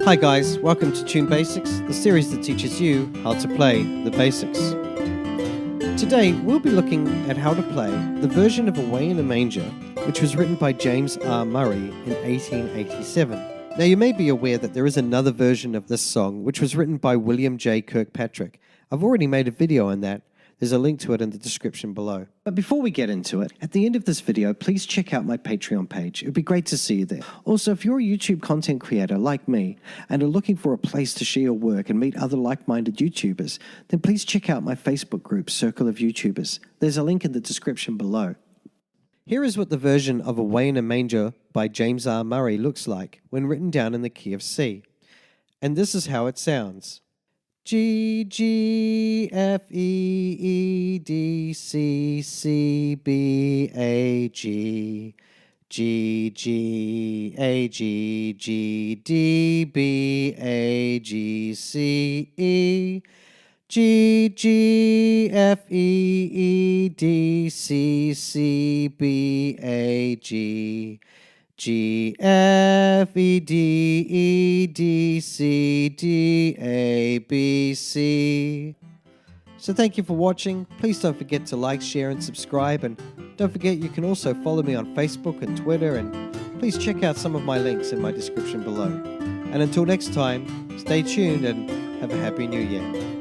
Hi guys, welcome to Tune Basics, the series that teaches you how to play the basics. Today we'll be looking at how to play the version of Away in a Manger, which was written by James R.Murray in 1887. Now you may be aware that there is another version of this song which was written by William J. Kirkpatrick. I've already made a video on that. There's a link to it in the description below. But before we get into it, at the end of this video, please check out my Patreon page. It would be great to see you there. Also, if you're a YouTube content creator like me and are looking for a place to share your work and meet other like-minded YouTubers, then please check out my Facebook group, Circle of YouTubers. There's a link in the description below. Here is what the version of Away in a Manger by James R. Murray looks like when written down in the key of C. And this is how it sounds. G, G, F, E, E, D, C, C, B, A, G. G, G, A, G, G, D, B, A, G, C, E. G, G, F, E, E, D, C, C, B, A, G. G, F, E, D, E, D, C, D, A, B, C. So thank you for watching. Please don't forget to like, share, and subscribe. And don't forget you can also follow me on Facebook and Twitter. And please check out some of my links in my description below. And until next time, stay tuned and have a Happy New Year.